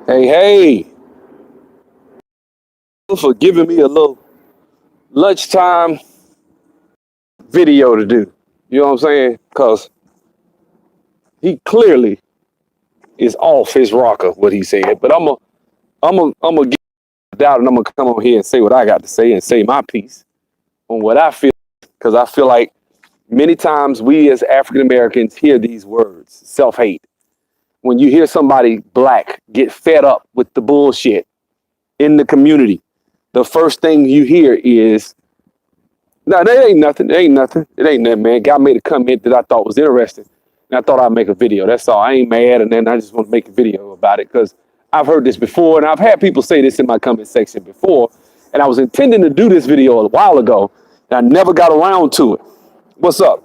Hey, hey, for giving me a little lunchtime video to do. You know what I'm saying? Because he clearly is off his rocker, what he said. But I'm gonna get it out and I'm gonna come on here and say what I got to say and say my piece on what I feel. Because I feel like many times we as African Americans hear these words, self-hate. When you hear somebody black get fed up with the bullshit in the community, the first thing you hear is, no, that ain't nothing. It ain't nothing. It ain't nothing, man. Guy made a comment that I thought was interesting. And I thought I'd make a video. That's all. I ain't mad. And then I just want to make a video about it because I've heard this before. And I've had people say this in my comment section before. And I was intending to do this video a while ago. And I never got around to it. What's up?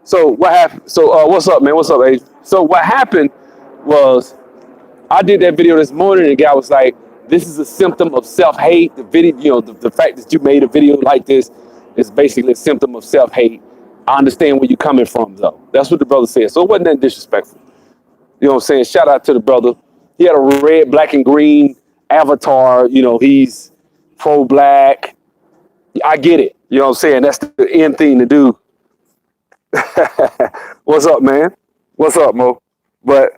So what happened? So what's up, man? What's up, Age? So what happened was I did that video this morning and the guy was like, this is a symptom of self-hate. The video, the fact that you made a video like this is basically a symptom of self-hate. I understand where you're coming from, though. That's what the brother said. So it wasn't that disrespectful. You know what I'm saying? Shout out to the brother. He had a red, black, and green avatar. He's pro-black. I get it. You know what I'm saying? That's the end thing to do. What's up, man? What's up, Mo? But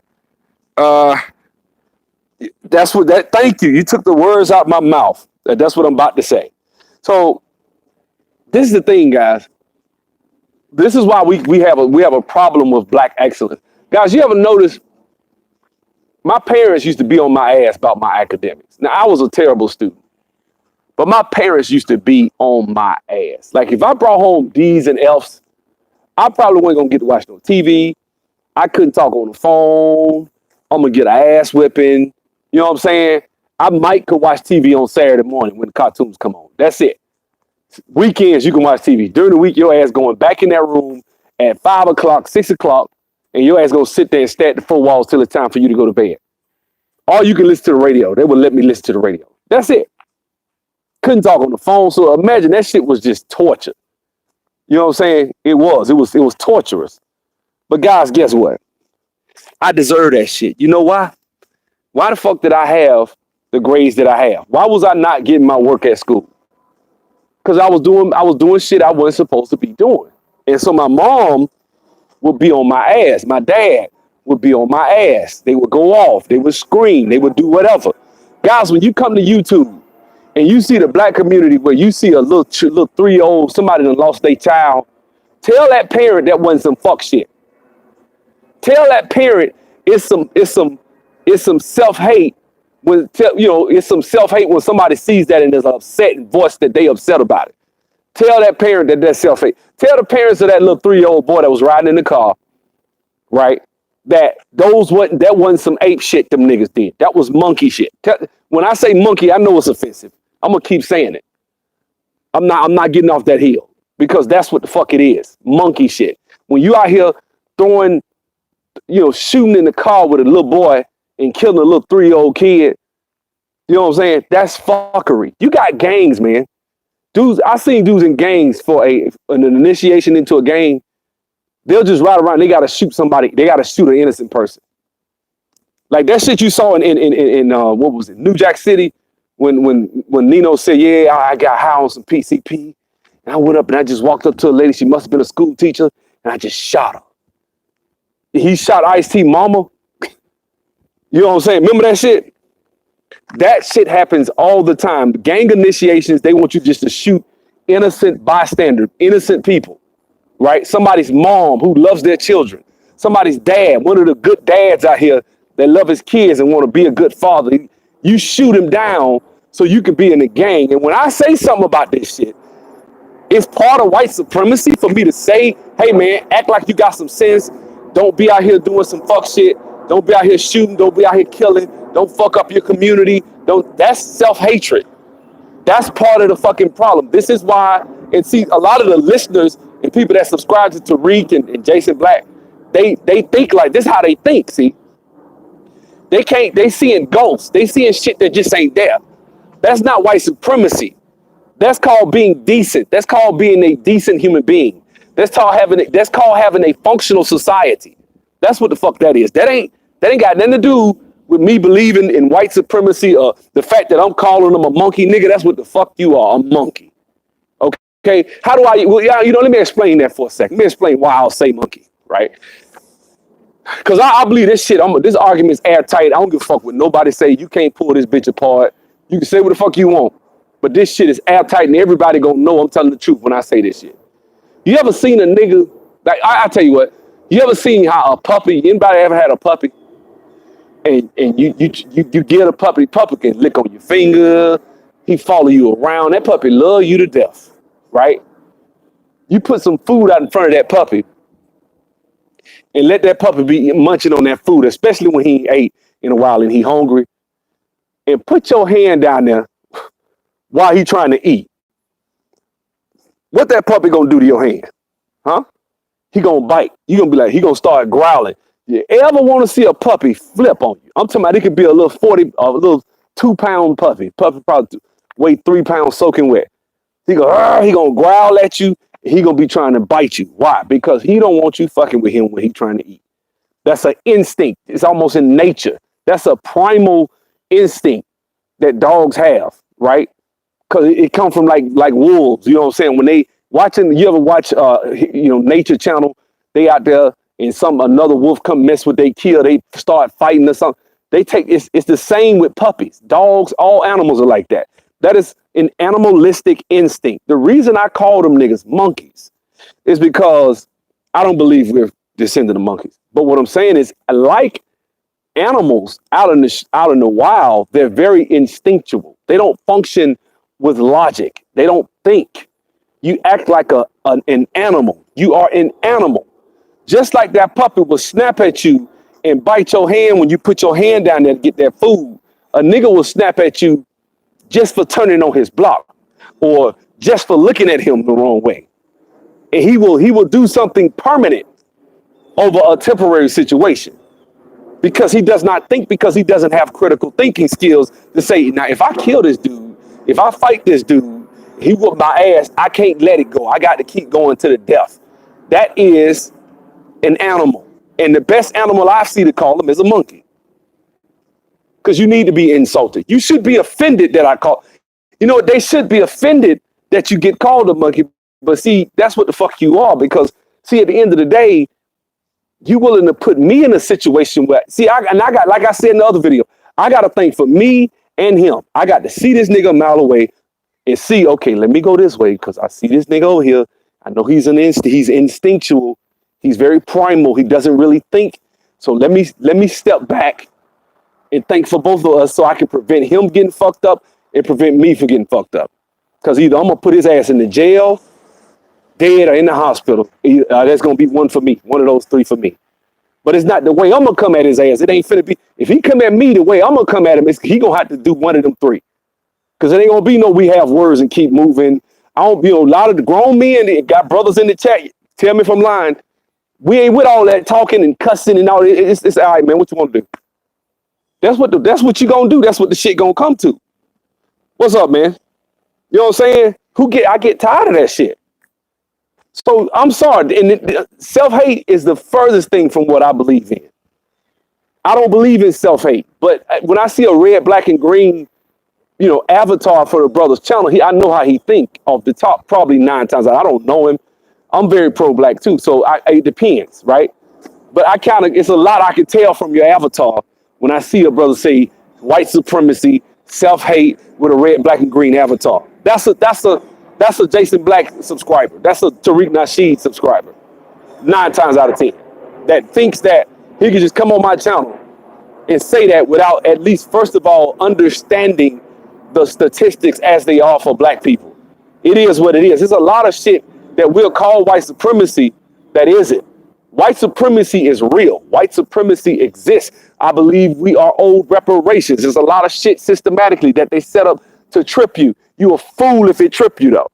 thank you. You took the words out my mouth. That's what I'm about to say. So this is the thing, guys. This is why we have a problem with black excellence. Guys, you ever notice my parents used to be on my ass about my academics. Now, I was a terrible student, but my parents used to be on my ass. Like if I brought home D's and F's, I probably wasn't gonna get to watch no TV. I couldn't talk on the phone. I'm gonna get an ass whipping. You know what I'm saying? I might could watch TV on Saturday morning when the cartoons come on. That's it. Weekends, you can watch TV. During the week, your ass going back in that room at 5 o'clock, 6 o'clock, and your ass gonna sit there and stare at the four walls till it's time for you to go to bed. Or you can listen to the radio. They would let me listen to the radio. That's it. Couldn't talk on the phone. So imagine that shit was just torture. You know what I'm saying? It was torturous. But guys, guess what? I deserve that shit. You know why? Why the fuck did I have the grades that I have? Why was I not getting my work at school? Because I was doing shit I wasn't supposed to be doing. And so my mom would be on my ass. My dad would be on my ass. They would go off. They would scream. They would do whatever. Guys, when you come to YouTube and you see the black community where you see a little 3-year-old, somebody that lost their child, tell that parent that wasn't some fuck shit. Tell that parent it's some self-hate it's some self-hate when somebody sees that and there's an upset voice that they upset about it. Tell that parent that that's self-hate. Tell the parents of that little 3-year-old boy that was riding in the car, right? That wasn't some ape shit them niggas did. That was monkey shit. When I say monkey, I know it's offensive. I'm gonna keep saying it. I'm not getting off that hill because that's what the fuck it is. Monkey shit. When you out here throwing, shooting in the car with a little boy and killing a little 3-year-old kid, you know what I'm saying? That's fuckery. You got gangs, man. Dudes, I seen dudes in gangs for an initiation into a gang. They'll just ride around. They gotta shoot somebody. They gotta shoot an innocent person. Like that shit you saw in what was it, New Jack City, when Nino said, "Yeah, I got high on some PCP," and I went up and I just walked up to a lady. She must have been a school teacher, and I just shot her. He shot Ice-T mama. You know what I'm saying? Remember that shit? That shit happens all the time. Gang initiations, they want you just to shoot innocent bystanders, innocent people, right? Somebody's mom who loves their children. Somebody's dad, one of the good dads out here that love his kids and want to be a good father. You shoot him down so you can be in the gang. And when I say something about this shit, it's part of white supremacy for me to say, hey man, act like you got some sense. Don't be out here doing some fuck shit. Don't be out here shooting. Don't be out here killing. Don't fuck up your community. That's self-hatred. That's part of the fucking problem. This is why, and see, a lot of the listeners and people that subscribe to Tariq and Jason Black, they think like this. How they think. See, they seeing ghosts. They seeing shit that just ain't there. That's not white supremacy. That's called being decent. That's called being a decent human being. That's called having a functional society. That's what the fuck that is. That ain't got nothing to do with me believing in white supremacy or the fact that I'm calling them a monkey, nigga. That's what the fuck you are, a monkey. Okay. How do I? Well, yeah, let me explain that for a second. Let me explain why I'll say monkey, right? Because I believe this shit. This argument's airtight. I don't give a fuck what nobody say. You can't pull this bitch apart. You can say what the fuck you want, but this shit is airtight, and everybody gonna know I'm telling the truth when I say this shit. You ever seen a nigga? Like I tell you what. You ever seen how a puppy? Anybody ever had a puppy? And you get a puppy. Puppy can lick on your finger. He follow you around. That puppy love you to death, right? You put some food out in front of that puppy and let that puppy be munching on that food, especially when he ain't ate in a while and he hungry. And put your hand down there while he trying to eat. What that puppy gonna do to your hand? Huh? He gonna bite. You gonna be like, he gonna start growling. You ever want to see a puppy flip on you? I'm talking about it could be a little 2 pound puppy. Puppy probably weigh 3 pounds soaking wet. He gonna growl at you. He gonna be trying to bite you. Why? Because he don't want you fucking with him when he trying to eat. That's an instinct. It's almost in nature. That's a primal instinct that dogs have, right? Because it comes from like wolves. You know what I'm saying? When they watching, you ever watch Nature Channel? They out there and another wolf come mess with their kill. They start fighting or something. It's the same with puppies. Dogs, all animals are like that. That is an animalistic instinct. The reason I call them niggas monkeys is because I don't believe we're descendant of monkeys. But what I'm saying is, like animals out in the wild, they're very instinctual. They don't function with logic. They don't think. You act like an animal. You are an animal. Just like that puppy will snap at you and bite your hand when you put your hand down there to get that food. A nigga will snap at you just for turning on his block or just for looking at him the wrong way. And he will do something permanent over a temporary situation because he does not think, because he doesn't have critical thinking skills to say, now, if I kill this dude, if I fight this dude, he whooped my ass, I can't let it go. I got to keep going to the death. That is an animal. And the best animal I see to call him is a monkey. Because you need to be insulted. You should be offended that I call. You know what? They should be offended that you get called a monkey. But see, that's what the fuck you are. Because see, at the end of the day, you willing to put me in a situation where, see, I got, like I said in the other video, I got to think for me and him. I got to see this nigga a mile away and see, okay, let me go this way because I see this nigga over here. I know he's instinctual. He's very primal. He doesn't really think. So let me step back and think for both of us so I can prevent him getting fucked up and prevent me from getting fucked up. Because either I'm going to put his ass in the jail, dead, or in the hospital. That's going to be one for me. One of those three for me. But it's not the way I'm going to come at his ass. It ain't finna be. If he come at me the way I'm going to come at him, he going to have to do one of them three. Because it ain't going to be no we have words and keep moving. A lot of the grown men that got brothers in the chat, tell me if I'm lying. We ain't with all that talking and cussing and all. It's all right, man. What you want to do? That's what you gonna do. That's what the shit gonna come to. What's up, man? You know what I'm saying? I get tired of that shit. So I'm sorry. And self-hate is the furthest thing from what I believe in. I don't believe in self-hate. But when I see a red, black, and green, avatar for the brother's channel, I know how he think off the top, probably 9 times out. I don't know him. I'm very pro-black too. So it depends, right? But it's a lot I can tell from your avatar when I see a brother say white supremacy, self-hate with a red, black, and green avatar. That's a Jason Black subscriber. That's a Tariq Nasheed subscriber. 9 times out of 10. That thinks that he can just come on my channel and say that without at least, first of all, understanding the statistics as they are for black people. It is what it is. There's a lot of shit that we'll call white supremacy that isn't. White supremacy is real. White supremacy exists. I believe we are owed reparations. There's a lot of shit systematically that they set up to trip you. You a fool if it trip you though.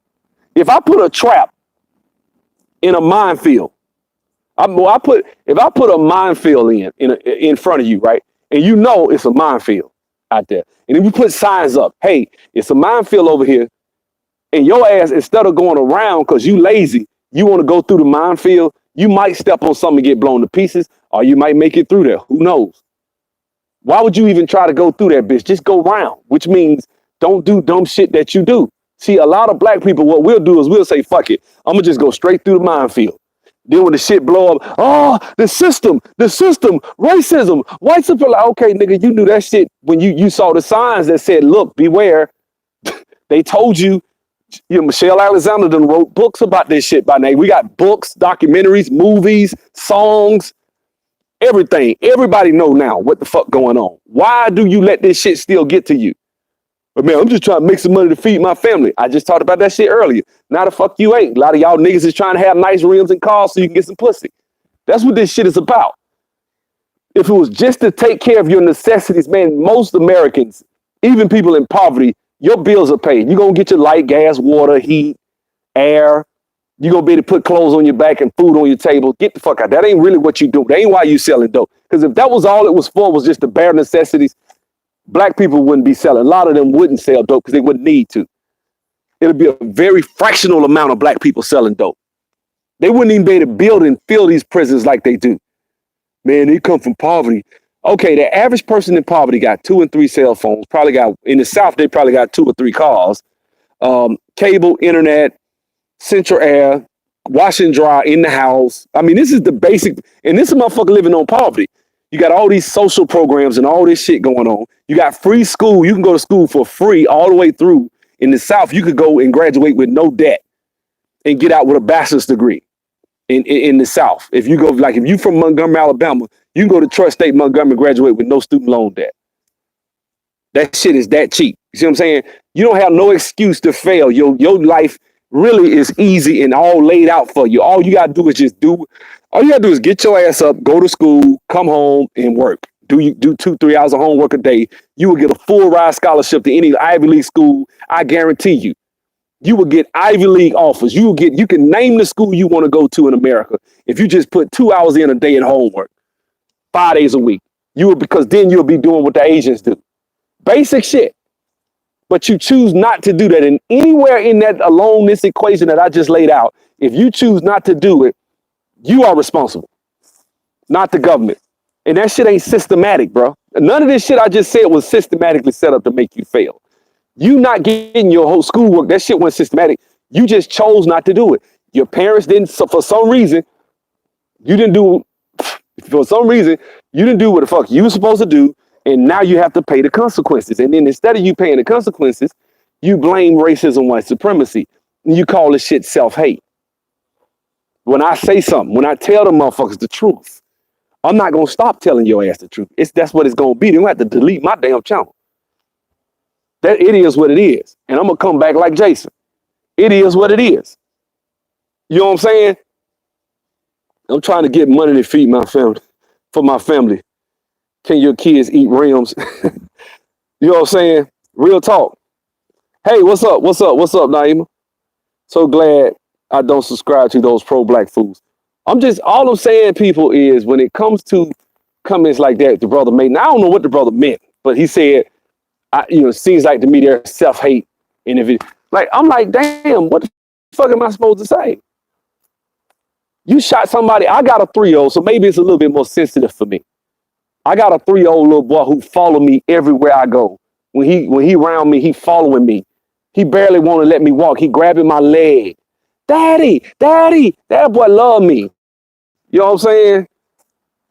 If I put a trap in a minefield, if I put a minefield in front of you, right, and you know it's a minefield out there, and then we put signs up, hey, it's a minefield over here, and your ass, instead of going around because you lazy, you want to go through the minefield, You might step on something and get blown to pieces, or you might make it through there. Who knows? Why would you even try to go through that bitch? Just go round, which means don't do dumb shit that you do. See, a lot of black people, what we'll do is we'll say, fuck it. I'm gonna just go straight through the minefield. Then when the shit blow up, oh, the system, racism, white supremacy. Like, okay, nigga, you knew that shit when you saw the signs that said, look, beware. They told you, Michelle Alexander done wrote books about this shit by name. We got books, documentaries, movies, songs, everything. Everybody know now what the fuck going on. Why do you let this shit still get to you? But man, I'm just trying to make some money to feed my family. I just talked about that shit earlier. Now the fuck you ain't. A lot of y'all niggas is trying to have nice rims and cars so you can get some pussy. That's what this shit is about. If it was just to take care of your necessities, man, most Americans, even people in poverty, your bills are paid. You're going to get your light, gas, water, heat, air. You're going to be able to put clothes on your back and food on your table. Get the fuck out. That ain't really what you do. That ain't why you selling dope. Because if that was all it was for, was just the bare necessities, black people wouldn't be selling. A lot of them wouldn't sell dope because they wouldn't need to. It'll be a very fractional amount of black people selling dope. They wouldn't even be able to build and fill these prisons like they do. Man, they come from poverty. Okay, the average person in poverty got 2 and 3 cell phones. Probably got, in the South, they probably got 2 or 3 cars. Cable, internet, central air, wash and dry in the house. I mean, this is the basic, and this is a motherfucker living on poverty. You got all these social programs and all this shit going on. You got free school. You can go to school for free all the way through. In the South, you could go and graduate with no debt and get out with a bachelor's degree in the South. If you go, like if you from Montgomery, Alabama, you can go to Trust State Montgomery and graduate with no student loan debt. That shit is that cheap. You see what I'm saying? You don't have no excuse to fail. Your life really is easy and all laid out for you. All you gotta do is all you gotta do is get your ass up, go to school, come home and work. Do 2-3 hours of homework a day. You will get a full ride scholarship to any Ivy League school. I guarantee you. You will get Ivy League offers. You can name the school you want to go to in America if you just put 2 hours in a day in homework, 5 days a week. Because then you'll be doing what the Asians do. Basic shit. But you choose not to do that. And anywhere in that along this equation that I just laid out, if you choose not to do it, you are responsible, not the government. And that shit ain't systematic, bro. None of this shit I just said was systematically set up to make you fail. You not getting your whole schoolwork, that shit wasn't systematic. You just chose not to do it. Your parents didn't, so for some reason, you didn't do what the fuck you were supposed to do, and now you have to pay the consequences. And then instead of you paying the consequences, you blame racism, white supremacy, and you call this shit self-hate. When I say something, when I tell them motherfuckers the truth, I'm not gonna stop telling your ass the truth. That's what it's gonna be. They don't have to delete my damn channel. That it is what it is. And I'm gonna come back like Jason. It is what it is. You know what I'm saying? I'm trying to get money to feed my family. For my family. Can your kids eat rims? You know what I'm saying? Real talk. Hey, what's up? What's up, Naima? So glad I don't subscribe to those pro-black fools. All I'm saying, people, is when it comes to comments like that, the brother made, and I don't know what the brother meant, but he said, it seems like to me they're self-hate. And if it, like, I'm like, damn, what the fuck am I supposed to say? You shot somebody. I got a 3-year-old, so maybe it's a little bit more sensitive for me. I got a 3-year-old little boy who follow me everywhere I go. When he around me, he following me. He barely want to let me walk. He grabbing my leg. Daddy, that boy love me. You know what I'm saying?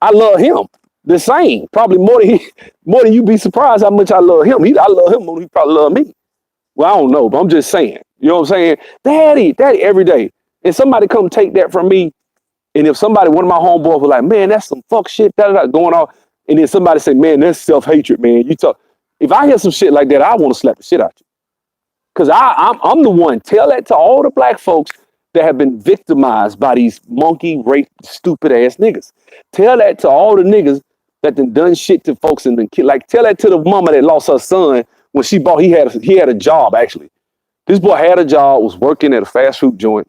I love him the same. Probably more than you be surprised how much I love him. I love him more than he probably love me. Well, I don't know, but I'm just saying. You know what I'm saying? Daddy, every day. And somebody come take that from me. And if one of my homeboys was like, man, that's some fuck shit going on. And then somebody say, man, that's self-hatred, man. If I hear some shit like that, I want to slap the shit out you. Because I'm the one. Tell that to all the black folks that have been victimized by these monkey, rape, stupid ass niggas. Tell that to all the niggas that done shit to folks and then tell that to the mama that lost her son when he had a job, actually. This boy had a job, was working at a fast food joint.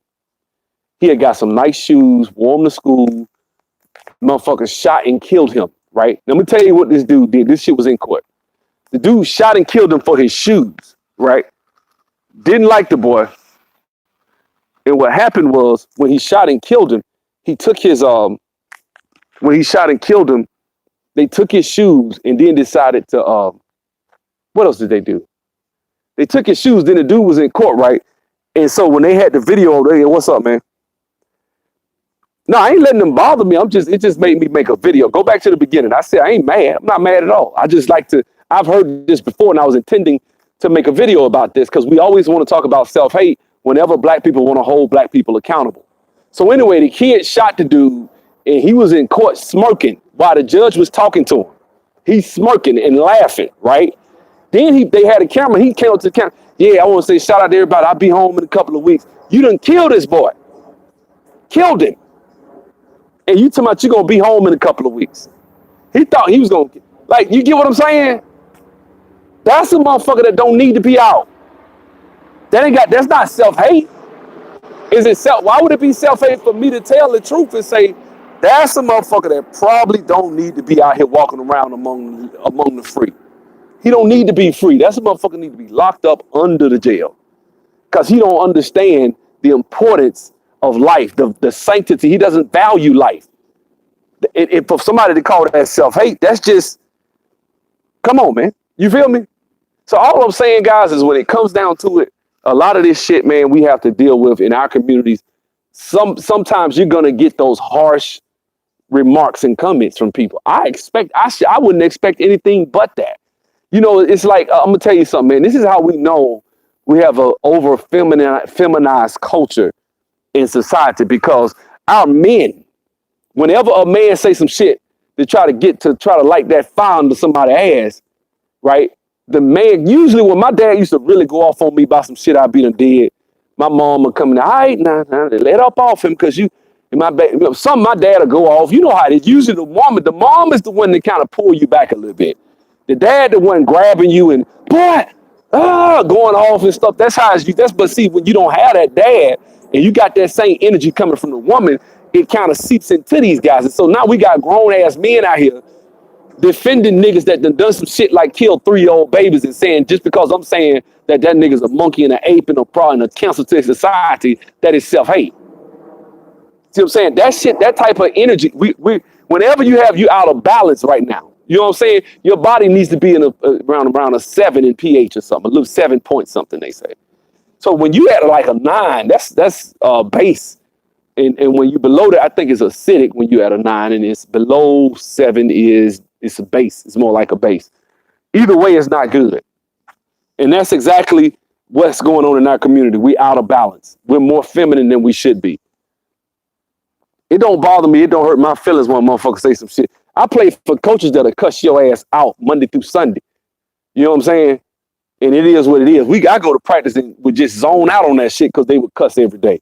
He had got some nice shoes, wore them to school. Motherfucker shot and killed him, right? Let me tell you what this dude did. This shit was in court. The dude shot and killed him for his shoes, right? Didn't like the boy. And what happened was when he shot and killed him, He took his when he shot and killed him, they took his shoes and then decided to what else did they do? They took his shoes, then the dude was in court, right? And so when they had the video, they, what's up, man? No, I ain't letting them bother me. It just made me make a video. Go back to the beginning. I said, I ain't mad. I'm not mad at all. I just like to, I've heard this before and I was intending to make a video about this because we always want to talk about self-hate whenever black people want to hold black people accountable. So anyway, the kid shot the dude and he was in court smirking while the judge was talking to him. He's smirking and laughing, right? Then they had a camera. He came up to the camera. Yeah, I want to say shout out to everybody. I'll be home in a couple of weeks. You done killed this boy. Killed him. And you talking about you going to be home in a couple of weeks. He thought he was going to, like, you get what I'm saying? That's a motherfucker that don't need to be out. That's not self-hate. Is it why would it be self-hate for me to tell the truth and say, that's a motherfucker that probably don't need to be out here walking around among the free. He don't need to be free. That's a motherfucker need to be locked up under the jail. Because he don't understand the importance of life, the sanctity. He doesn't value life. If for somebody to call that self-hate, that's just, come on, man. You feel me? So all I'm saying, guys, is when it comes down to it, a lot of this shit, man, we have to deal with in our communities. Sometimes you're going to get those harsh remarks and comments from people. I wouldn't expect anything but that. You know, it's like, I'm going to tell you something, man. This is how we know we have a over feminized culture in society because our men, whenever a man say some shit to try to light that fire under somebody's ass, right? The man, usually when my dad used to really go off on me about some shit I be done did, my mom would come in, all right, nah, let up off him because my dad will go off. You know how it is. Usually the mom is the one that kind of pull you back a little bit. The dad, the one grabbing you and boy, going off and stuff. That's how it's, but see, when you don't have that dad and you got that same energy coming from the woman, it kind of seeps into these guys. And so now we got grown ass men out here defending niggas that done some shit like killed 3-year-old babies and saying just because I'm saying that nigga's a monkey and an ape and a fraud and a cancer to society, that is self-hate. See what I'm saying? That shit, that type of energy, whenever you out of balance right now, you know what I'm saying? Your body needs to be in around a 7 in pH or something, a little 7 point something, they say. So when you at like a 9, that's base. And when you below that, I think it's acidic when you at a 9, and it's below 7 it's a base. It's more like a base. Either way, it's not good. And that's exactly what's going on in our community. We out of balance. We're more feminine than we should be. It don't bother me. It don't hurt my feelings when motherfuckers say some shit. I play for coaches that'll cuss your ass out Monday through Sunday. You know what I'm saying? And it is what it is. I go to practice and would just zone out on that shit because they would cuss every day.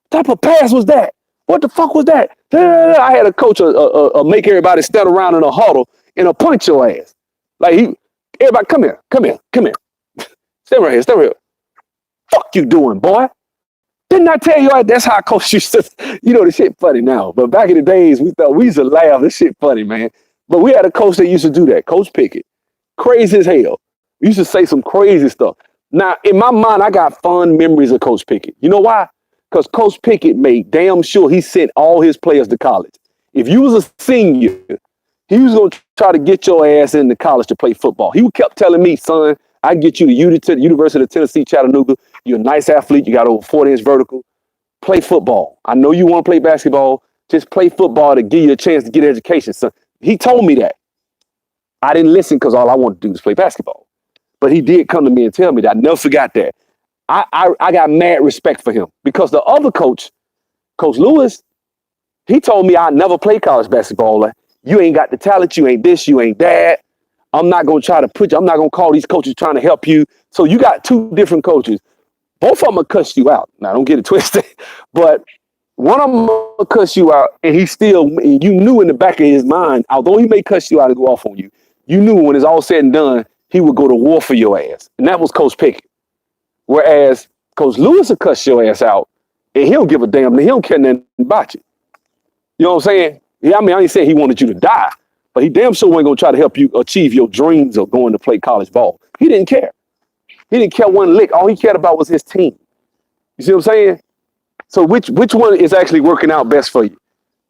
What type of pass was that? What the fuck was that? I had a coach make everybody stand around in a huddle and punch your ass. Like everybody, come here. Stand right here. Fuck you doing, boy? Didn't I tell you that's how coach used to, you know, the shit funny now. But back in the days, we thought we used to laugh. This shit funny, man. But we had a coach that used to do that, Coach Pickett. Crazy as hell. We used to say some crazy stuff. Now, in my mind, I got fond memories of Coach Pickett. You know why? Because Coach Pickett made damn sure he sent all his players to college. If you was a senior, he was going to try to get your ass into college to play football. He kept telling me, son, I can get you to the University of Tennessee, Chattanooga. You're a nice athlete. You got over 40-inch vertical. Play football. I know you want to play basketball. Just play football to give you a chance to get education, son. He told me that. I didn't listen because all I wanted to do was play basketball. But he did come to me and tell me that. I never forgot that. I got mad respect for him because the other coach, Coach Lewis, he told me I'd never play college basketball. Like, you ain't got the talent. You ain't this. You ain't that. I'm not going to try to put you. I'm not going to call these coaches trying to help you. So you got two different coaches. Both of them will cuss you out. Now, don't get it twisted. But one of them will cuss you out, and you knew in the back of his mind, although he may cuss you out and go off on you, you knew when it's all said and done, he would go to war for your ass. And that was Coach Pickett. Whereas Coach Lewis will cuss your ass out, and he don't give a damn. He don't care nothing about you. You know what I'm saying? Yeah, I mean, I ain't saying he wanted you to die, but he damn sure wasn't going to try to help you achieve your dreams of going to play college ball. He didn't care. He didn't care one lick. All he cared about was his team. You see what I'm saying? So which one is actually working out best for you?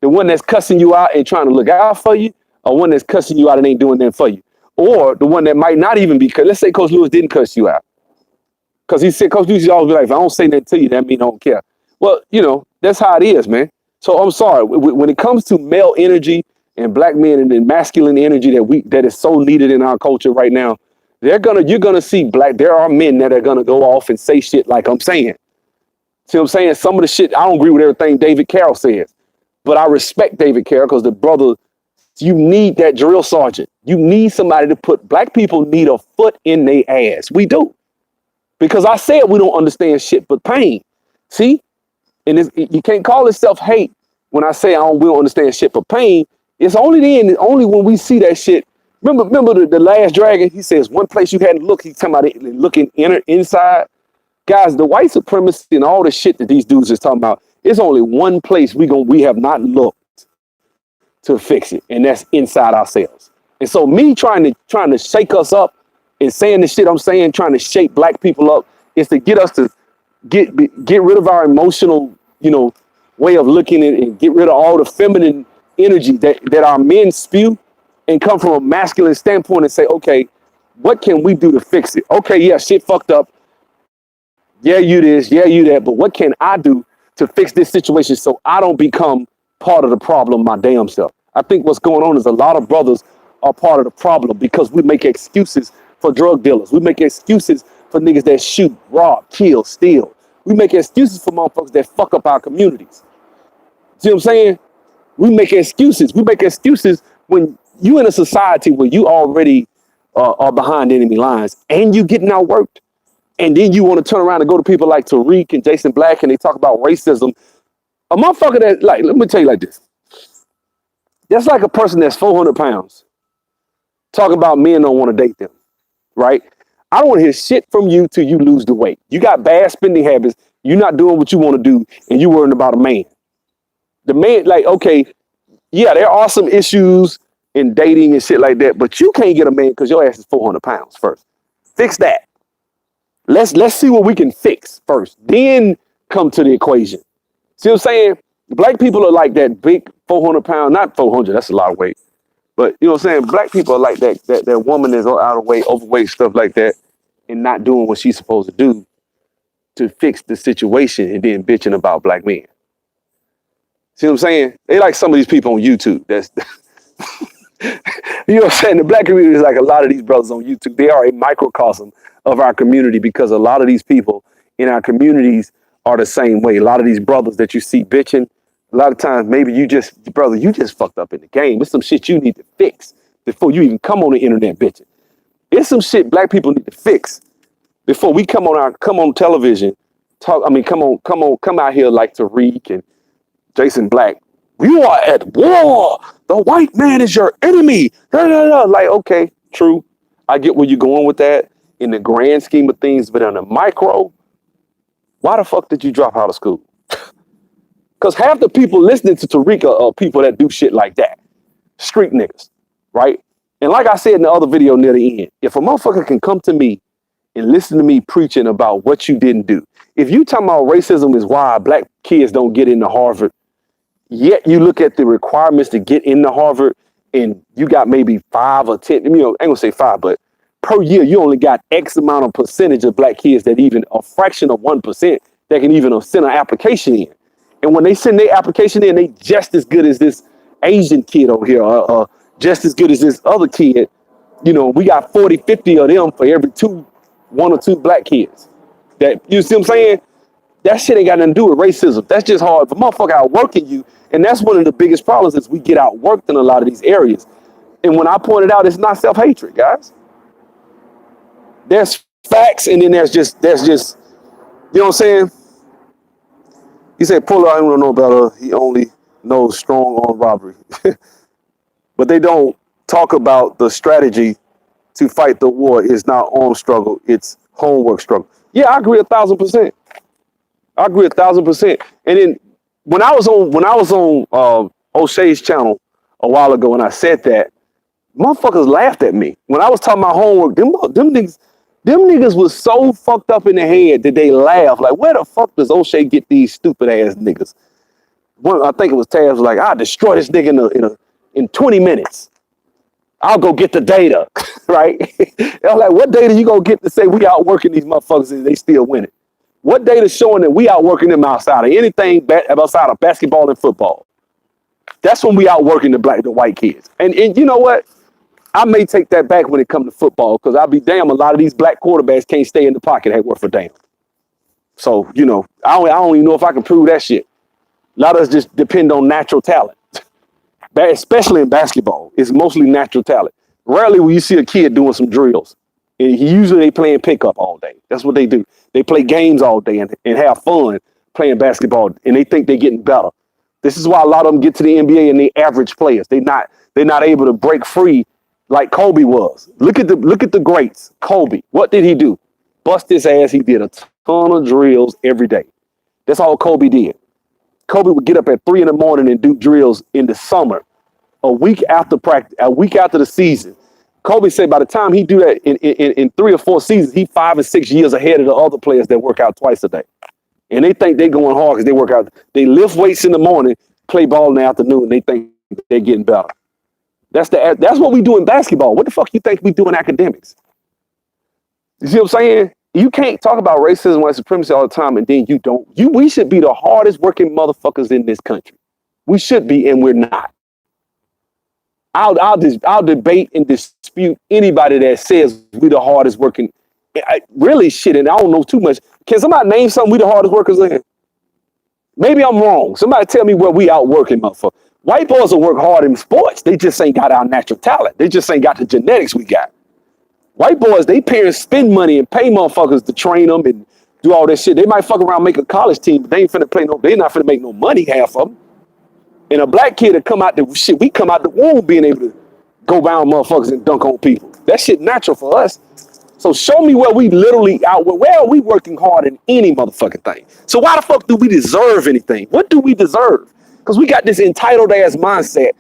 The one that's cussing you out and trying to look out for you, or one that's cussing you out and ain't doing nothing for you? Or the one that might not even be, let's say Coach Lewis didn't cuss you out. Because he said, Coach Lewis always be like, if I don't say nothing to you, that means I don't care. Well, that's how it is, man. So I'm sorry. When it comes to male energy and black men and the masculine energy that is so needed in our culture right now, you're gonna see there are men that are gonna go off and say shit like I'm saying. See what I'm saying? Some of the shit, I don't agree with everything David Carroll says, but I respect David Carroll because the brother, you need that drill sergeant. You need somebody to black people need a foot in their ass. We do. Because I said we don't understand shit but pain. See? And you can't call it self-hate when I say we don't understand shit but pain. It's only when we see that shit. Remember the last dragon? He says one place you hadn't looked. He's talking about it looking inside. Guys, the white supremacy and all the shit that these dudes is talking about, it's only one place we have not looked to fix it, and that's inside ourselves. And so me trying to shake us up and saying the shit I'm saying, trying to shake black people up, is to get us to get rid of our emotional, way of looking at it, and get rid of all the feminine energy that our men spew, and come from a masculine standpoint and say, okay, what can we do to fix it? Okay, yeah, shit fucked up. Yeah, you this, yeah, you that, but what can I do to fix this situation so I don't become part of the problem my damn self? I think what's going on is a lot of brothers are part of the problem because we make excuses for drug dealers. We make excuses for niggas that shoot, rob, kill, steal. We make excuses for motherfuckers that fuck up our communities. See what I'm saying? We make excuses. We make excuses when you in a society where you already are behind enemy lines and you getting outworked. And then you want to turn around and go to people like Tariq and Jason Black and they talk about racism. A motherfucker that, like, let me tell you like this. That's like a person that's 400 pounds talking about men don't want to date them, right? I don't want to hear shit from you till you lose the weight. You got bad spending habits. You're not doing what you want to do and you worrying about a man. The man, like, okay, yeah, there are some issues in dating and shit like that, but you can't get a man because your ass is 400 pounds first. Fix that. Let's see what we can fix first, then come to the equation. See what I'm saying? Black people are like that big 400 pound, not 400, that's a lot of weight. But you know what I'm saying? Black people are like that woman is out of weight, overweight, stuff like that, and not doing what she's supposed to do to fix the situation and then bitching about black men. See what I'm saying? They like some of these people on YouTube. That's you know what I'm saying? The black community is like a lot of these brothers on YouTube. They are a microcosm of our community because a lot of these people in our communities are the same way. A lot of these brothers that you see bitching, a lot of times maybe you just fucked up in the game. It's some shit you need to fix before you even come on the internet bitching. It's some shit black people need to fix before we come on television, come out here like Tariq and Jason Black. You are at war. The white man is your enemy. Like, okay, true. I get where you're going with that in the grand scheme of things, but on the micro, why the fuck did you drop out of school? Because half the people listening to Tariq are people that do shit like that. Street niggas, right? And like I said in the other video near the end, if a motherfucker can come to me and listen to me preaching about what you didn't do, if you talking about racism is why black kids don't get into Harvard, yet you look at the requirements to get into Harvard and you got maybe 5 or 10, I ain't gonna say 5, but per year, you only got X amount of percentage of black kids that even a fraction of 1% that can even send an application in. And when they send their application in, they just as good as this Asian kid over here, or just as good as this other kid. We got 40, 50 of them for every 1 or 2 black kids. That, you see what I'm saying? That shit ain't got nothing to do with racism. That's just hard. If a motherfucker outworking you, and that's one of the biggest problems is we get outworked in a lot of these areas. And when I pointed out, it's not self-hatred, guys. There's facts, and then there's just, you know what I'm saying? He said, Puller, I don't know better. He only knows strong arm robbery. But they don't talk about the strategy to fight the war is not armed struggle, it's homework struggle. Yeah, I agree 1,000%. I agree 1,000%. And then when I was on O'Shea's channel a while ago and I said that, motherfuckers laughed at me. When I was talking about homework, them niggas was so fucked up in the head that they laughed. Like, where the fuck does O'Shea get these stupid ass niggas? I think it was Taz was like, I'll destroy this nigga in 20 minutes. I'll go get the data, right? I was like, what data you gonna get to say we outworking these motherfuckers and they still winning? What data showing that we outworking them outside of anything outside of basketball and football? That's when we outworking the white kids. And you know what? I may take that back when it comes to football, because I'll be damn, a lot of these black quarterbacks can't stay in the pocket at worth a damn. So, I don't even know if I can prove that shit. A lot of us just depend on natural talent, especially in basketball. It's mostly natural talent. Rarely will you see a kid doing some drills. And usually they playing pickup all day. That's what they do. They play games all day and have fun playing basketball, and they think they're getting better. This is why a lot of them get to the NBA and they average players. They're not able to break free like Kobe was. Look at the greats. Kobe, what did he do? Bust his ass. He did a ton of drills every day. That's all Kobe did. Kobe would get up at 3 a.m. and do drills in the summer, a week after practice, a week after the season. Kobe said by the time he do that in 3 or 4 seasons, he 5 or 6 years ahead of the other players that work out twice a day. And they think they're going hard because they work out. They lift weights in the morning, play ball in the afternoon, and they think they're getting better. That's what we do in basketball. What the fuck you think we do in academics? You see what I'm saying? You can't talk about racism, white supremacy all the time, and then you don't. We should be the hardest working motherfuckers in this country. We should be, and we're not. I'll debate and dispute anybody that says we the hardest working. Really shit, and I don't know too much. Can somebody name something we the hardest workers in? Maybe I'm wrong. Somebody tell me where we outworking motherfuckers. White boys will work hard in sports. They just ain't got our natural talent. They just ain't got the genetics we got. White boys, they parents spend money and pay motherfuckers to train them and do all that shit. They might fuck around, make a college team, but they ain't finna play they not finna make no money, half of them. And a black kid that come out the shit, we come out the womb being able to go around motherfuckers and dunk on people. That shit natural for us. So show me where we literally where are we working hard in any motherfucking thing? So why the fuck do we deserve anything? What do we deserve? Because we got this entitled ass mindset.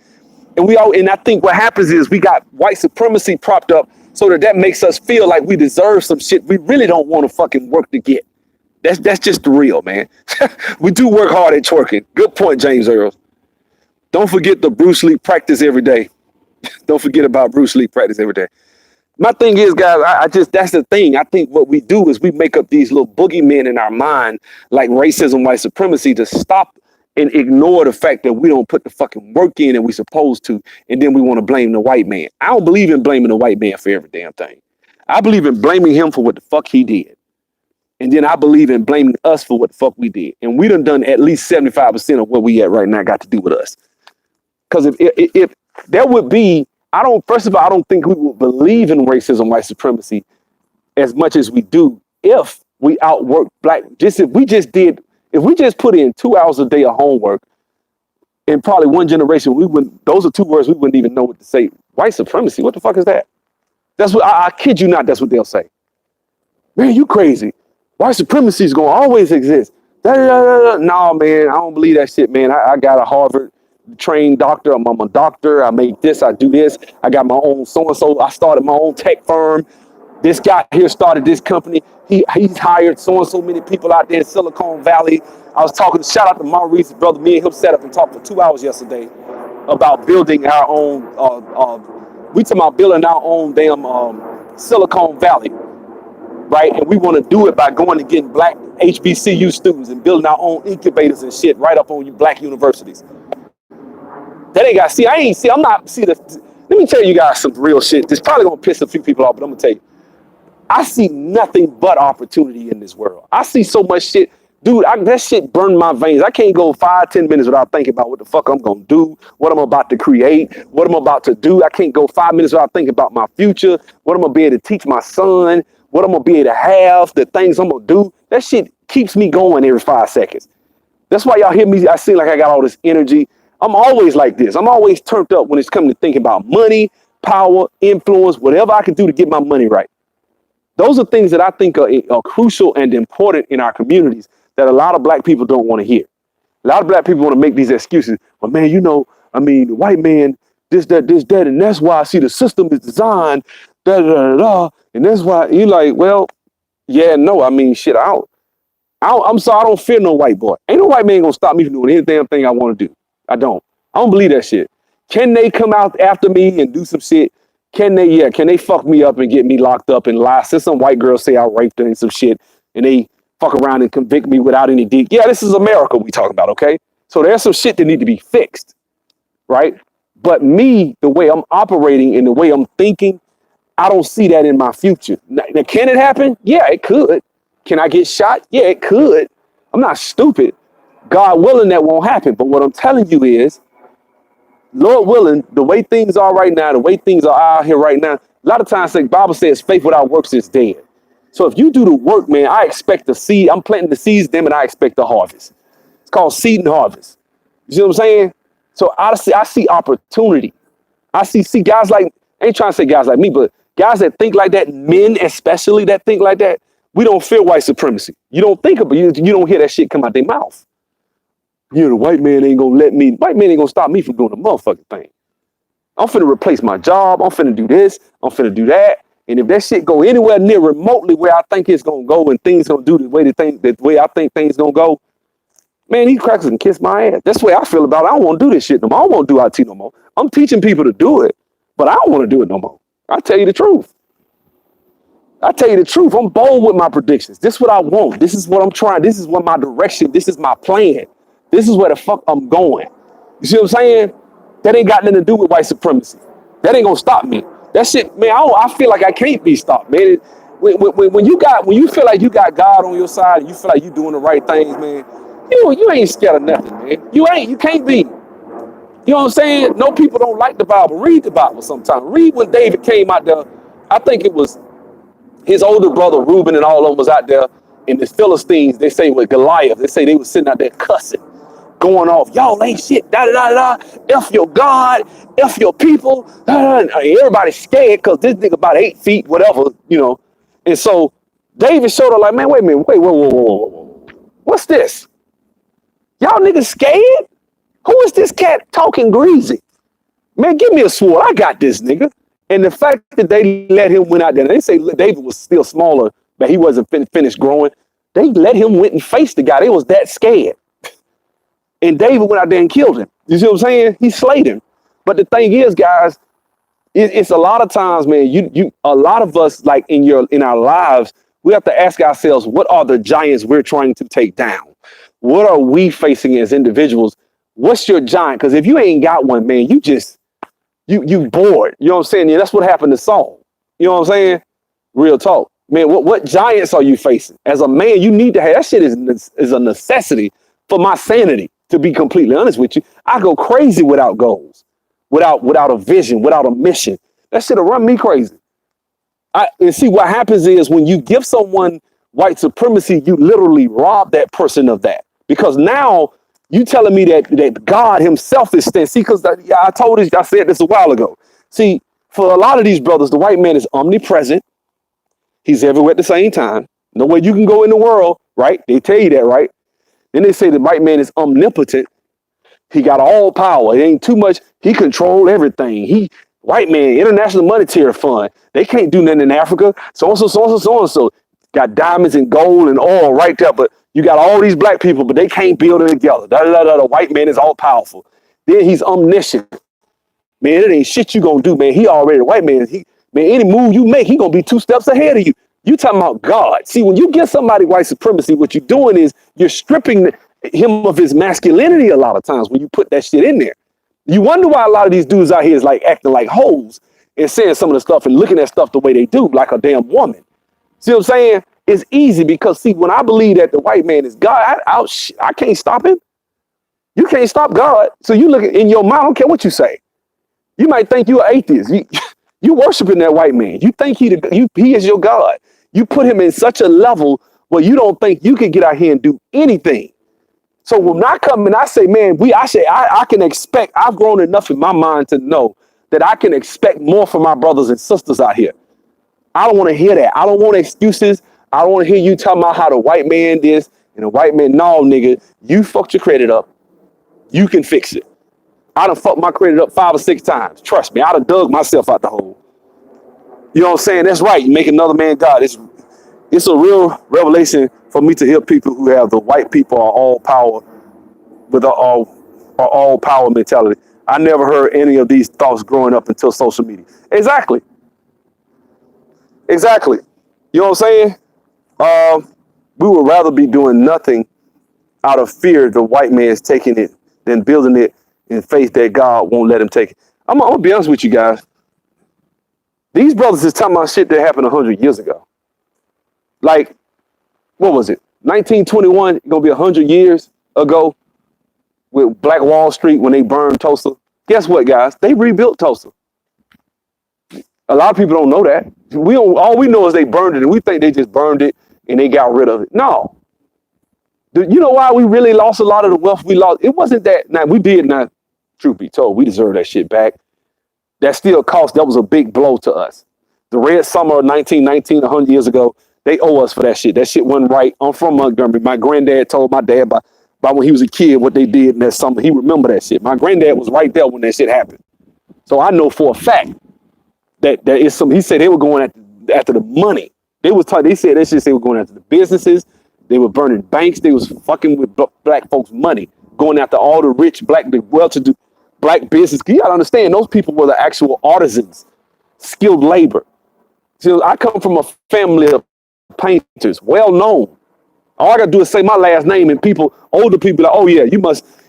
And I think what happens is we got white supremacy propped up so that makes us feel like we deserve some shit we really don't want to fucking work to get. That's just the real, man. We do work hard at twerking. Good point, James Earls. Don't forget the Bruce Lee practice every day. Don't forget about Bruce Lee practice every day. My thing is, guys, that's the thing. I think what we do is we make up these little boogeymen in our mind, like racism, white supremacy, to stop and ignore the fact that we don't put the fucking work in that we supposed to, and then we want to blame the white man. I don't believe in blaming the white man for every damn thing. I believe in blaming him for what the fuck he did. And then I believe in blaming us for what the fuck we did. And we done at least 75% of where we at right now got to do with us. Because if there would be, first of all, I don't think we would believe in racism, white supremacy as much as we do if we outwork black. If we just put in 2 hours a day of homework, in probably one generation, those are 2 words we wouldn't even know what to say. White supremacy, what the fuck is that? That's what I kid you not, that's what they'll say. Man, you crazy. White supremacy is gonna always exist. No, man, I don't believe that shit, man. I got a Harvard trained doctor. I'm a doctor. I make this, I do this. I got my own so-and-so. I started my own tech firm. This guy here started this company. He's hired so-and-so many people out there in Silicon Valley. I was talking, shout out to Maurice's brother. Me and him sat up and talked for 2 hours yesterday about building our own, we talking about building our own damn Silicon Valley, right? And we want to do it by going and getting black HBCU students and building our own incubators and shit right up on you black universities. That ain't got, let me tell you guys some real shit. This probably gonna piss a few people off, but I'm gonna tell you. I see nothing but opportunity in this world. I see so much shit. Dude, that shit burned my veins. I can't go 5-10 minutes without thinking about what the fuck I'm gonna do, what I'm about to create, what I'm about to do. I can't go 5 minutes without thinking about my future, what I'm gonna be able to teach my son, what I'm gonna be able to have, the things I'm gonna do. That shit keeps me going every 5 seconds. That's why y'all hear me. I seem like I got all this energy. I'm always like this. I'm always turned up when it's coming to thinking about money, power, influence, whatever I can do to get my money right. Those are things that I think are crucial and important in our communities that a lot of black people don't want to hear. A lot of black people want to make these excuses. But man, the white man, this, that, and that's why I see the system is designed, and that's why you're like, well, yeah, no, shit out. I'm sorry, I don't fear no white boy. Ain't no white man gonna stop me from doing any damn thing I want to do. I don't. I don't believe that shit. Can they come out after me and do some shit? Can they? Yeah. Can they fuck me up and get me locked up and lie? Since some white girl say I raped her and some shit, and they fuck around and convict me without any deed. Yeah, this is America we talking about. Okay. So there's some shit that need to be fixed, right? But me, the way I'm operating and the way I'm thinking, I don't see that in my future. Now, can it happen? Yeah, it could. Can I get shot? Yeah, it could. I'm not stupid. God willing, that won't happen. But what I'm telling you is, Lord willing, the way things are right now, the way things are out here right now, a lot of times the Bible says faith without works is dead. So if you do the work, man, I expect the seed. I'm planting the seeds, them, and I expect the harvest. It's called seed and harvest. You see what I'm saying? So I see opportunity. I see guys like, I ain't trying to say guys like me, but guys that think like that, men especially that think like that, we don't fear white supremacy. You don't think about it, you don't hear that shit come out their mouth. You know, the white man ain't gonna white man ain't gonna stop me from doing the motherfucking thing. I'm finna replace my job. I'm finna do this. I'm finna do that. And if that shit go anywhere near remotely where I think it's gonna go and things gonna do the way I think things gonna go, man, these crackers can kiss my ass. That's the way I feel about it. I don't want to do this shit no more. I don't want to do IT no more. I'm teaching people to do it, but I don't want to do it no more. I tell you the truth. I tell you the truth. I'm bold with my predictions. This is what I want. This is what I'm trying. This is what my direction. This is my plan. This is where the fuck I'm going. You see what I'm saying? That ain't got nothing to do with white supremacy. That ain't gonna stop me. That shit, man. I feel like I can't be stopped, man. When you feel like you got God on your side and you feel like you doing the right things, man, you ain't scared of nothing, man. You ain't. You can't be. You know what I'm saying? No, people don't like the Bible. Read the Bible sometime. Read when David came out there. I think it was his older brother Reuben and all of them was out there. And the Philistines, they say with Goliath, they say they was sitting out there cussing, going off. Y'all ain't shit. Da da da da. F your God. F your people. Everybody's scared because this nigga about 8 feet, whatever, you know. And so David showed up like, man, wait a minute, whoa. What's this? Y'all niggas scared? Who is this cat talking greasy? Man, give me a sword. I got this nigga. And the fact that they let him went out there, they say David was still smaller, but he wasn't finished growing. They let him went and faced the guy. They was that scared. And David went out there and killed him. You see what I'm saying? He slayed him. But the thing is, guys, it's a lot of times, man, a lot of us, like in our lives, we have to ask ourselves, what are the giants we're trying to take down? What are we facing as individuals? What's your giant? Because if you ain't got one, man, you bored. You know what I'm saying? Yeah, that's what happened to Saul. You know what I'm saying? Real talk. Man, what giants are you facing? As a man, you need to have, that shit is a necessity for my sanity, to be completely honest with you. I go crazy without goals, without a vision, without a mission. That shit'll run me crazy. And see, what happens is when you give someone white supremacy, you literally rob that person of that. Because now you telling me that God himself is standing. See, because I said this a while ago. See, for a lot of these brothers, the white man is omnipresent. He's everywhere at the same time. No way you can go in the world, right? They tell you that, right? Then they say the white man is omnipotent. He got all power. It ain't too much. He control everything. White man, International Monetary Fund. They can't do nothing in Africa. So. Got diamonds and gold and oil right there. But you got all these black people, but they can't build it together. The white man is all powerful. Then he's omniscient. Man, it ain't shit you gonna do, man. He already, the white man, any move you make, he gonna be 2 steps ahead of you. You talking about God. See, when you give somebody white supremacy, what you're doing is you're stripping him of his masculinity a lot of times when you put that shit in there. You wonder why a lot of these dudes out here is like acting like hoes and saying some of the stuff and looking at stuff the way they do, like a damn woman. See what I'm saying? It's easy because, see, when I believe that the white man is God, I can't stop him. You can't stop God. So you look in your mind, I don't care what you say. You might think you're an atheist. You worshiping that white man. You think he is your God. You put him in such a level where you don't think you can get out here and do anything. So when I come and I say, man, I can expect, I've grown enough in my mind to know that I can expect more from my brothers and sisters out here. I don't want to hear that. I don't want excuses. I don't want to hear you talking about how the white man this and the white man, no, nigga, you fucked your credit up. You can fix it. I done fucked my credit up 5 or 6 times. Trust me, I done dug myself out the hole. You know what I'm saying? That's right. You make another man God. It's a real revelation for me to hear people who have the white people are all power with all power mentality. I never heard any of these thoughts growing up until social media. Exactly. Exactly. You know what I'm saying? We would rather be doing nothing out of fear the white man is taking it than building it in faith that God won't let him take it. I'm gonna be honest with you guys. These brothers is talking about shit that happened 100 years ago. Like, what was it? 1921, gonna be 100 years ago with Black Wall Street when they burned Tulsa. Guess what, guys? They rebuilt Tulsa. A lot of people don't know that. We don't. All we know is they burned it, and we think they just burned it and they got rid of it. No. You know why we really lost a lot of the wealth we lost? It wasn't that. Now we did not. Truth be told, we deserve that shit back. That still cost. That was a big blow to us. The Red Summer of 1919, 100 years ago, they owe us for that shit. That shit wasn't right. I'm from Montgomery. My granddad told my dad about when he was a kid what they did in that summer. He remembered that shit. My granddad was right there when that shit happened. So I know for a fact that there is some. He said they were going after the money. They said that shit. They were going after the businesses. They were burning banks. They was fucking with black folks' money, going after all the rich black, the well-to-do black business. You gotta understand, those people were the actual artisans, skilled labor. So I come from a family of painters, well known. All I gotta do is say my last name, and people, older people, like, oh yeah,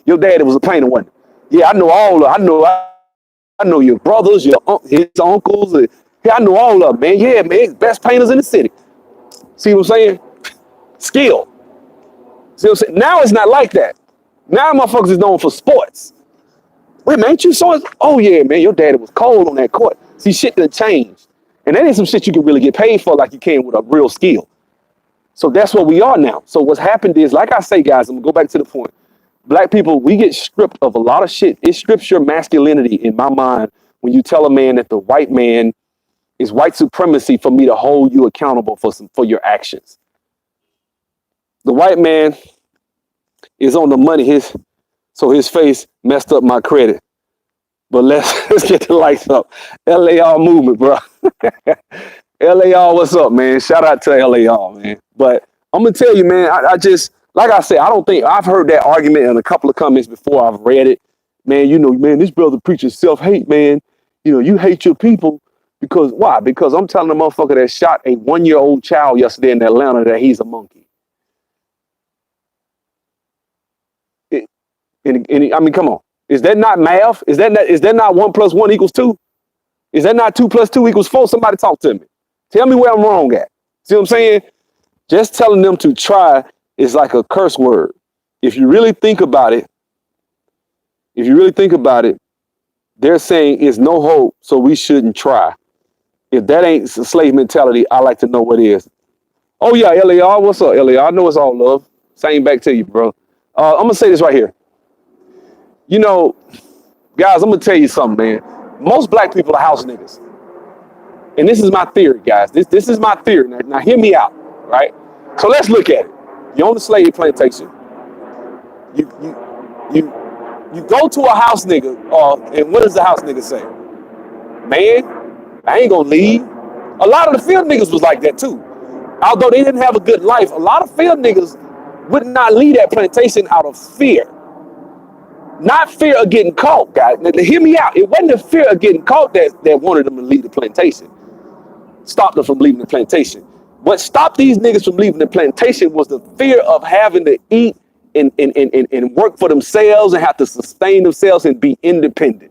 your daddy was a painter, wasn't he? Yeah, I know all. I know your brothers, his uncles. Yeah, I know all of them, man. Yeah, man, best painters in the city. See what I'm saying? Skill. See what I'm saying? Now it's not like that. Now motherfuckers is known for sports. Wait, man, ain't you so? Oh yeah, man, your daddy was cold on that court. See, shit done changed, and that ain't some shit you can really get paid for like you can with a real skill. So that's what we are now. So what's happened is, like I say, guys, I'm gonna go back to the point. Black people, we get stripped of a lot of shit. It strips your masculinity in my mind when you tell a man that the white man is white supremacy for me to hold you accountable for your actions. The white man is on the money. His face messed up my credit. But let's get the lights up. LAR movement, bro. LAR, what's up, man? Shout out to LAR, man. But I'm gonna tell you, man, I just, like I said, I don't think I've heard that argument in a couple of comments before. I've read it. Man, man, this brother preaches self-hate, man. You hate your people because why? Because I'm telling the motherfucker that shot a 1-year-old child yesterday in Atlanta that he's a monkey. I mean, come on. Is that not math? Is that not 1 + 1 = 2? Is that not 2 + 2 = 4? Somebody talk to me. Tell me where I'm wrong at. See what I'm saying? Just telling them to try is like a curse word. If you really think about it, they're saying it's no hope, so we shouldn't try. If that ain't slave mentality, I like to know what is. Oh yeah, LAR, what's up, LAR? I know it's all love. Same back to you, bro. I'm gonna say this right here. Guys, I'm gonna tell you something, man. Most black people are house niggas. And this is my theory, guys. This is my theory. Now hear me out, right? So let's look at it. You're on the slave plantation. You go to a house nigga, and what does the house nigga say? Man, I ain't gonna leave. A lot of the field niggas was like that too. Although they didn't have a good life, a lot of field niggas would not leave that plantation out of fear. Not fear of getting caught, guys. Now, hear me out. It wasn't the fear of getting caught that wanted them to leave the plantation. Stopped them from leaving the plantation. What stopped these niggas from leaving the plantation was the fear of having to eat and work for themselves and have to sustain themselves and be independent.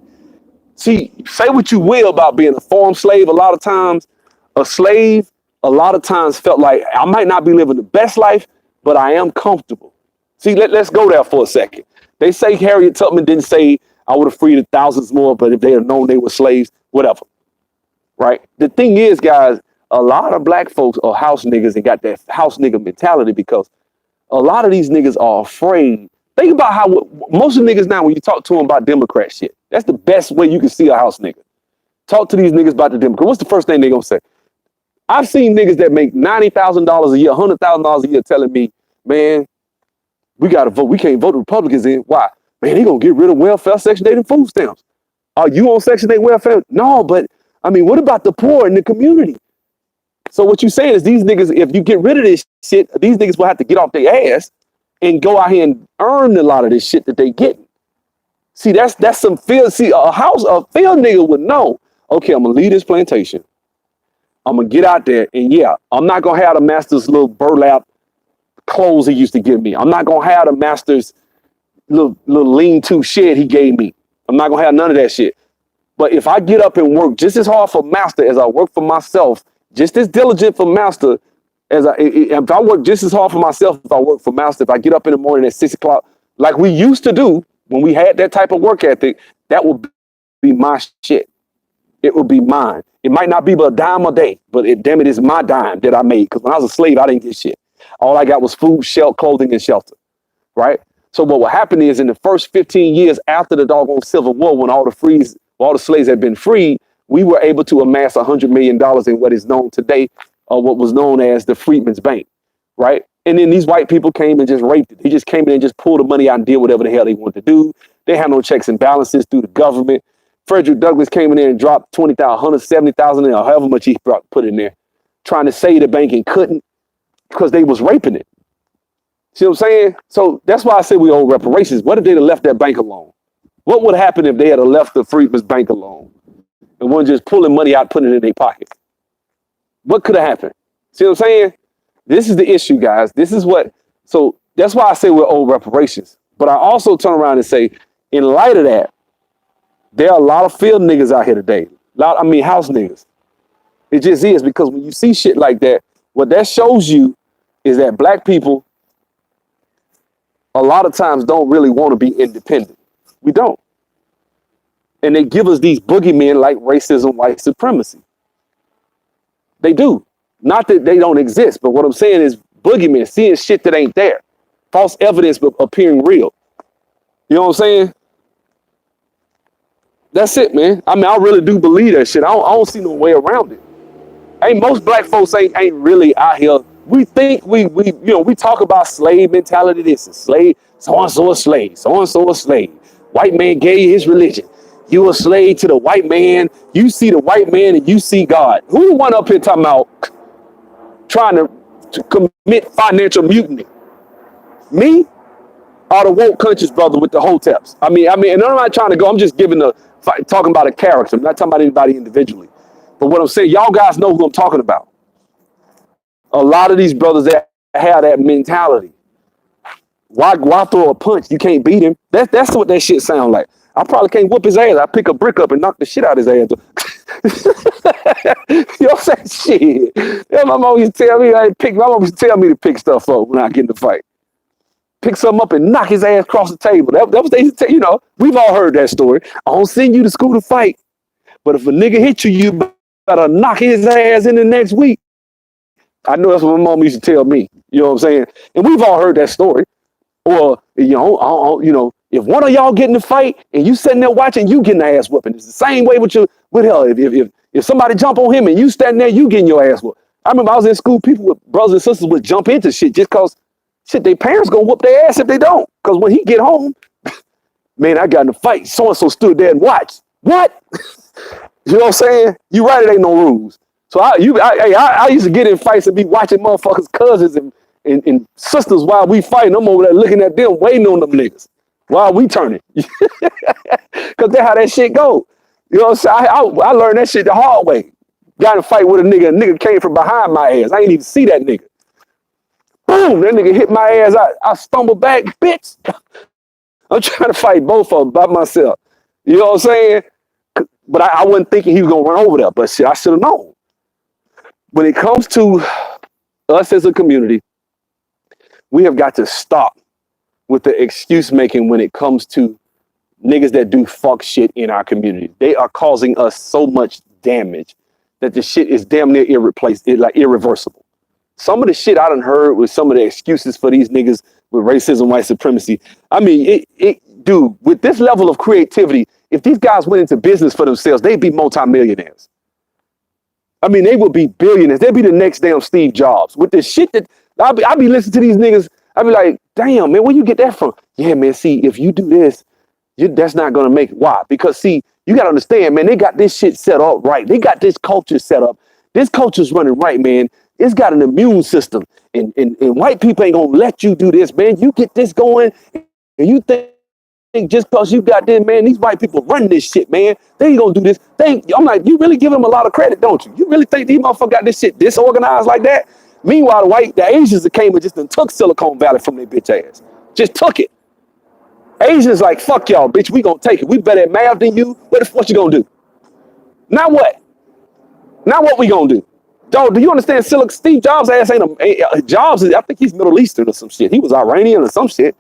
See, say what you will about being a farm slave. A lot of times, a slave, a lot of times felt like I might not be living the best life, but I am comfortable. See, let's go there for a second. They say Harriet Tubman didn't say I would have freed thousands more, but if they had known they were slaves, whatever. Right? The thing is, guys, a lot of black folks are house niggas and got that house nigga mentality because a lot of these niggas are afraid. Think about how most of the niggas now, when you talk to them about Democrat shit, that's the best way you can see a house nigga. Talk to these niggas about the Democrat. What's the first thing they gonna say? I've seen niggas that make $90,000 a year, $100,000 a year telling me, man, we got to vote. We can't vote the Republicans in. Why? Man, they going to get rid of welfare, Section 8 and food stamps. Are you on Section 8 welfare? No, but I mean, what about the poor in the community? So what you saying is these niggas, if you get rid of this shit, these niggas will have to get off their ass and go out here and earn a lot of this shit that they getting. See, that's some field. See, a field nigga would know, okay, I'm gonna leave this plantation. I'm gonna get out there, and yeah, I'm not gonna have the master's little burlap clothes he used to give me. I'm not gonna have the master's little lean-to shed he gave me. I'm not gonna have none of that shit. But if I get up and work just as hard for master as I work for myself, just as diligent for master as if I work just as hard for myself as I work for master, if I get up in the morning at 6 o'clock, like we used to do when we had that type of work ethic, that would be my shit. It would be mine. It might not be but a dime a day, but damn it is my dime that I made. Because when I was a slave, I didn't get shit. All I got was food, clothing, and shelter, right? So what will happen is in the first 15 years after the doggone Civil War, when all the slaves had been freed, we were able to amass $100 million in what is known today, what was known as the Freedmen's Bank, right? And then these white people came and just raped it. They just came in and just pulled the money out and did whatever the hell they wanted to do. They had no checks and balances through the government. Frederick Douglass came in there and dropped 20,000, 170,000, or however much he put in there, trying to save the bank and couldn't because they was raping it. See what I'm saying? So that's why I say we owe reparations. What if they'd have left that bank alone? What would happen if they had left the Freedmen's Bank alone and weren't just pulling money out, putting it in their pocket? What could have happened? See what I'm saying? This is the issue, guys. So that's why I say we're owe reparations. But I also turn around and say, in light of that, there are a lot of field niggas out here today. House niggas. It just is, because when you see shit like that, what that shows you is that black people a lot of times don't really want to be independent. We don't. And they give us these boogeymen like racism, white supremacy. They do. Not that they don't exist, but what I'm saying is boogeymen, seeing shit that ain't there. False evidence but appearing real. You know what I'm saying? That's it, man. I really do believe that shit. I don't see no way around it. Most black folks ain't really out here. We think we talk about slave mentality. This is slave, so-and-so a slave, so-and-so a slave. White man gave you his religion. You a slave to the white man. You see the white man and you see God. Who the one up here talking about trying to commit financial mutiny? Me or the woke conscious brother with the hoteps? And I'm not trying to go. I'm just talking about a character. I'm not talking about anybody individually. But what I'm saying, y'all guys know who I'm talking about. A lot of these brothers that have that mentality. Why throw a punch? You can't beat him. That's what that shit sound like. I probably can't whoop his ass. I pick a brick up and knock the shit out of his ass. You know what I'm saying? Shit. Yeah, my mom used to tell me to pick stuff up when I get in the fight. Pick something up and knock his ass across the table. That was they used to tell, we've all heard that story. I don't send you to school to fight. But if a nigga hit you, you better knock his ass in the next week. I know that's what my mom used to tell me. You know what I'm saying? And we've all heard that story. Or, if one of y'all get in the fight and you sitting there watching, you getting the ass whooping. It's the same way with her. If somebody jump on him and you standing there, you getting your ass whooped. I remember I was in school, brothers and sisters would jump into shit just cause their parents gonna whoop their ass if they don't. Cause when he get home, man, I got in a fight. So-and-so stood there and watched. What? You know what I'm saying? You right, it ain't no rules. So I used to get in fights and be watching motherfuckers' cousins and sisters while we fighting. I'm over there looking at them, waiting on them niggas while we turning. Because that's how that shit go. You know what I'm saying? I learned that shit the hard way. Got in a fight with a nigga came from behind my ass. I ain't even see that nigga. Boom, that nigga hit my ass. I stumbled back, bitch. I'm trying to fight both of them by myself. You know what I'm saying? But I wasn't thinking he was going to run over there. But shit, I should have known. When it comes to us as a community, we have got to stop with the excuse making when it comes to niggas that do fuck shit in our community. They are causing us so much damage that the shit is damn near irreversible. Some of the shit I done heard with some of the excuses for these niggas with racism, white supremacy. Dude, with this level of creativity, if these guys went into business for themselves, they'd be multimillionaires. They would be billionaires. They'd be the next damn Steve Jobs. With the shit that I'll be listening to these niggas, I'll be like, damn, man, where you get that from? Yeah, man, see, if you do this, that's not going to make it. Why? Because, see, you got to understand, man, they got this shit set up right. They got this culture set up. This culture's running right, man. It's got an immune system. And white people ain't gonna let you do this, man. You get this going, and you think just because you got this, man, these white people run this shit, man. They ain't gonna do this. I'm like, you really give them a lot of credit, don't you? You really think these motherfuckers got this shit disorganized like that? Meanwhile, the Asians that came and just done took Silicon Valley from their bitch ass. Just took it. Asians like, fuck y'all, bitch, we gonna take it. We better at math than you. What you gonna do? Now what? Now what we gonna do? Dog, do you understand Steve Jobs' ass Jobs I think he's Middle Eastern or some shit. He was Iranian or some shit.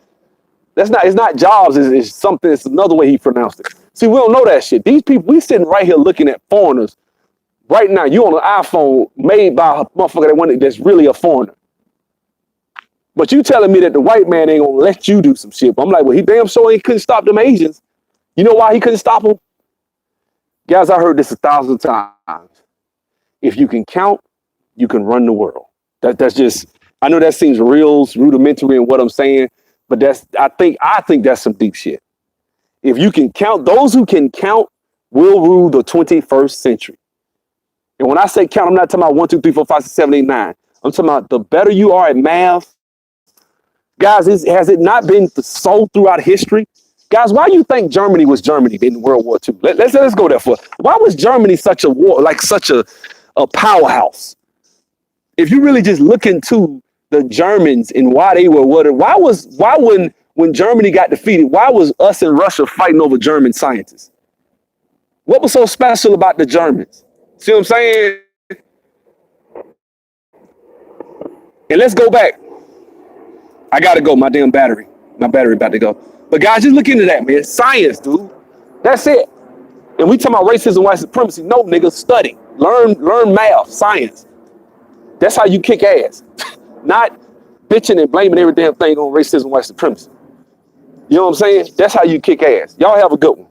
It's not Jobs, it's something, it's another way he pronounced it. See, we don't know that shit. These people, we sitting right here looking at foreigners. Right now, you on an iPhone made by a motherfucker that's really a foreigner. But you telling me that the white man ain't gonna let you do some shit. But I'm like, well, he damn sure ain't couldn't stop them Asians. You know why he couldn't stop them? Guys, I heard this 1,000 times. If you can count, you can run the world. That's just, I know that seems real rudimentary in what I'm saying, but I think that's some deep shit. If you can count, those who can count will rule the 21st century. And when I say count, I'm not talking about 1, 2, 3, 4, 5, 6, 7, 8, 9. I'm talking about the better you are at math. Guys, has it not been so throughout history? Guys, why do you think Germany was Germany in World War II? Let's go there for. Why was Germany such a powerhouse? If you really just look into the Germans and why they were when Germany got defeated, why was us and Russia fighting over German scientists? What was so special about the Germans? See what I'm saying? And let's go back. I gotta go. My battery about to go. But guys, just look into that, man. Science, dude. That's it. And we talking about racism, white supremacy. No, nigga, study. Learn math, science. That's how you kick ass. Not bitching and blaming every damn thing on racism, white supremacy. You know what I'm saying? That's how you kick ass. Y'all have a good one.